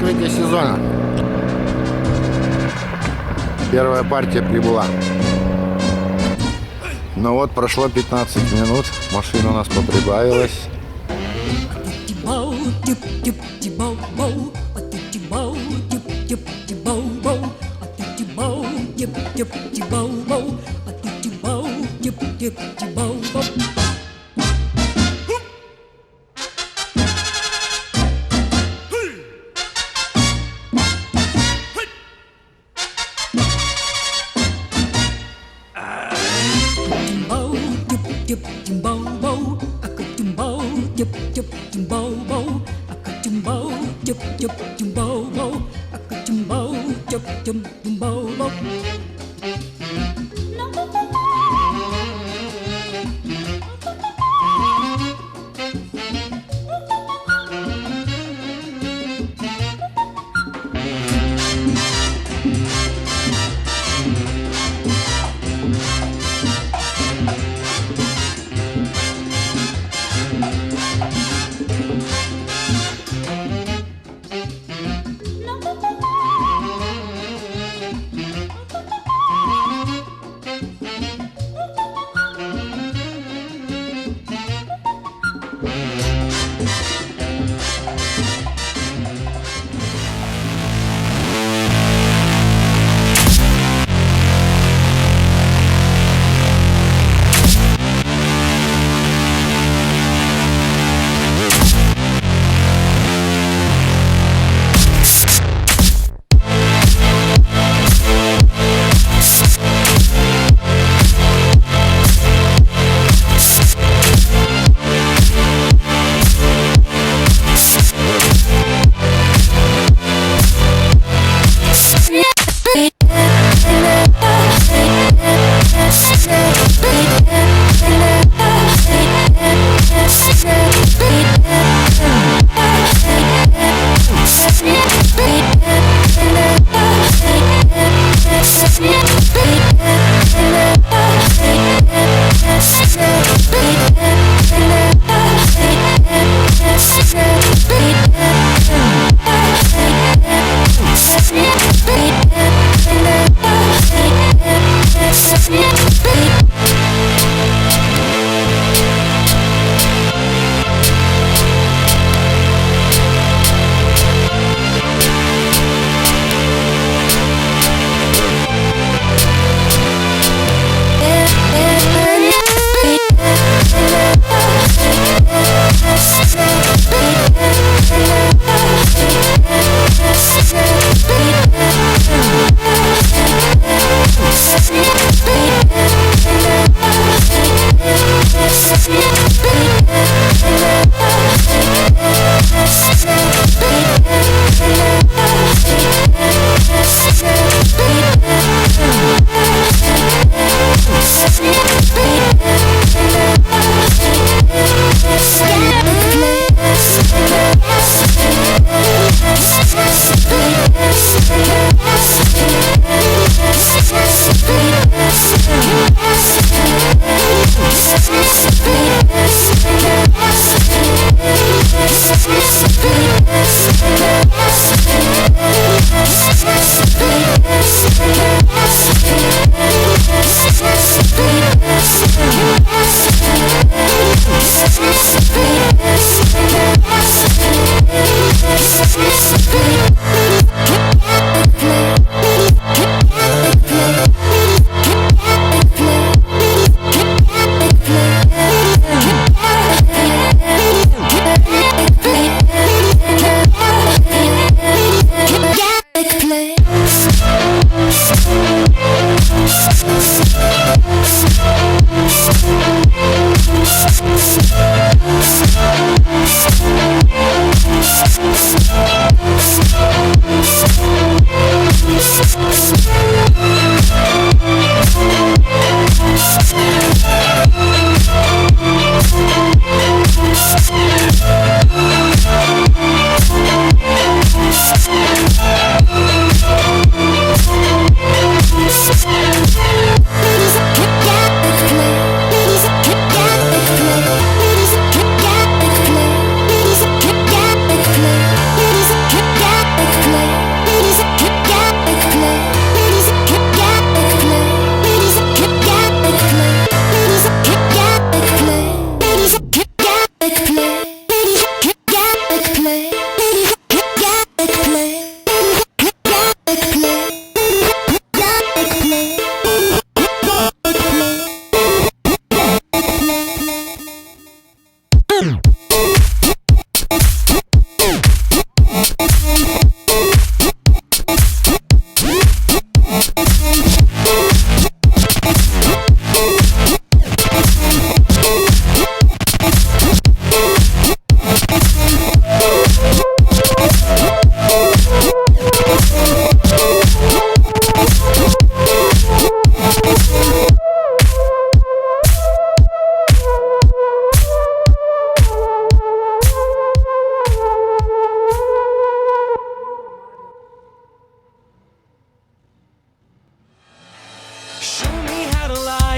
открытие сезона. Первая партия прибыла. Но вот прошло 15 минут, машина у нас поприбавилась.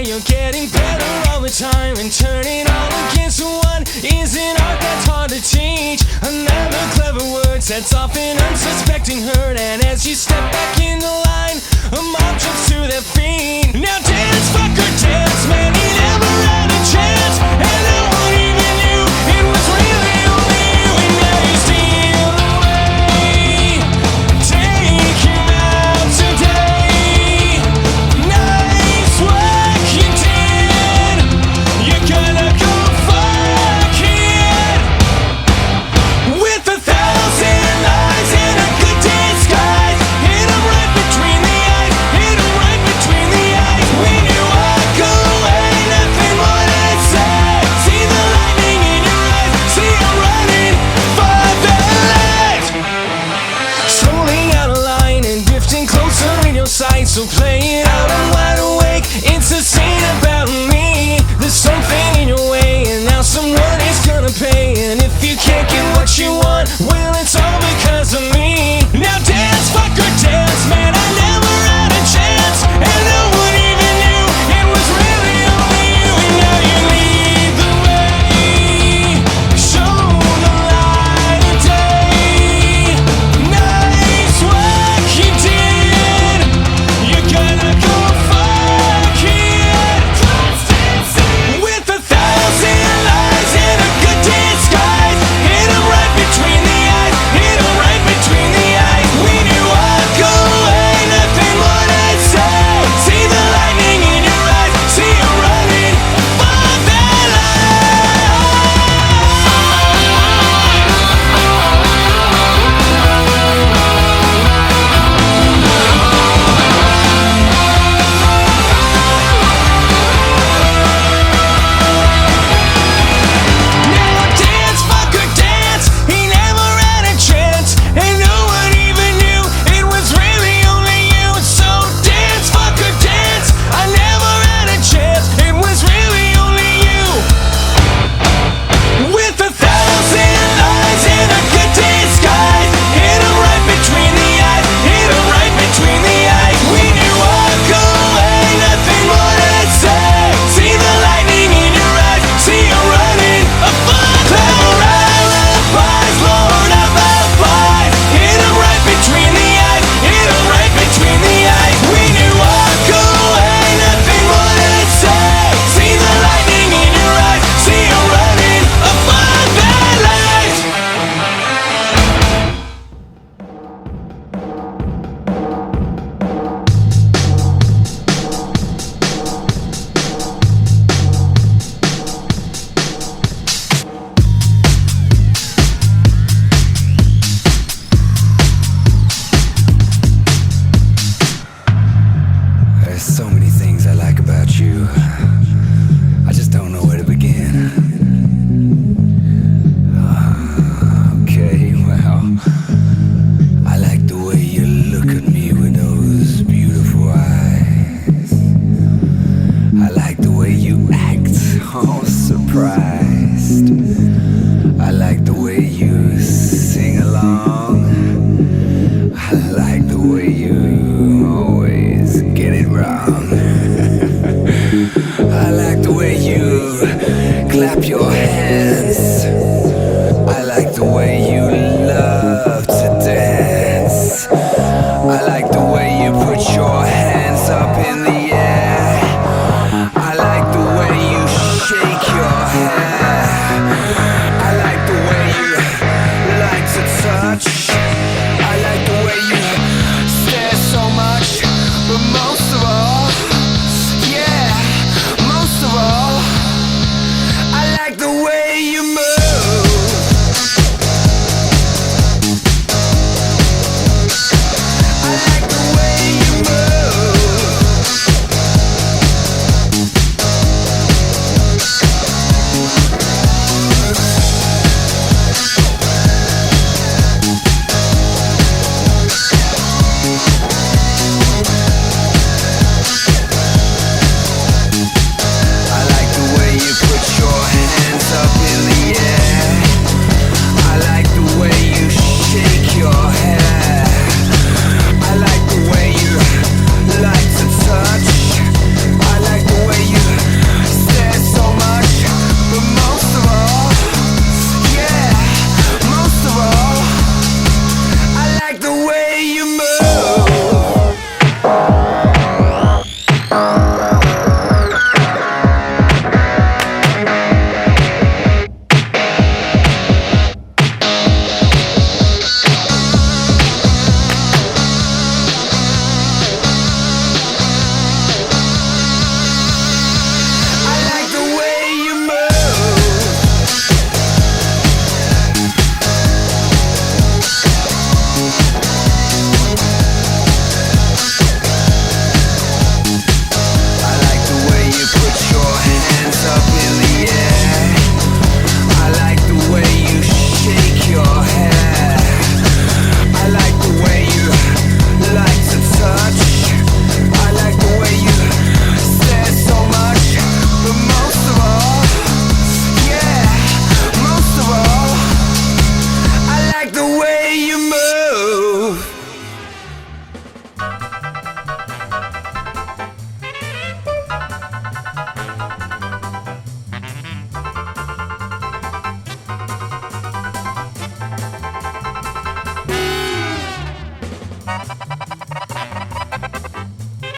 You're getting better all the time, and turning all against one is an art that's hard to teach. Another clever word sets off an unsuspecting hurt, and as you step back in the line, a mob jumps to their feet. Now dance, fucker, dance, man, he never had a chance, and no one even knew it was really only you, and now you steal away. Take him out today. Nice work you did. You're gonna go fuck it with 1,000 lies and a good disguise. Hit 'em right between the eyes. Hit 'em right between the eyes. When you walk away, nothing more to say. See the lightning in your eyes. See 'em running for their lives. Slowly out of line and drifting closer in your sight. So play it out, I'm wide awake. It's a scene about me. There's something in your way, and now someone is gonna pay. And if you can't get what you want, well, it's all because of me. Now dance, fucker, dance, man, I never had a chance, and no one even knew it was really only you. And now you lead the way. Show the light of day. Nice work you did. You're gonna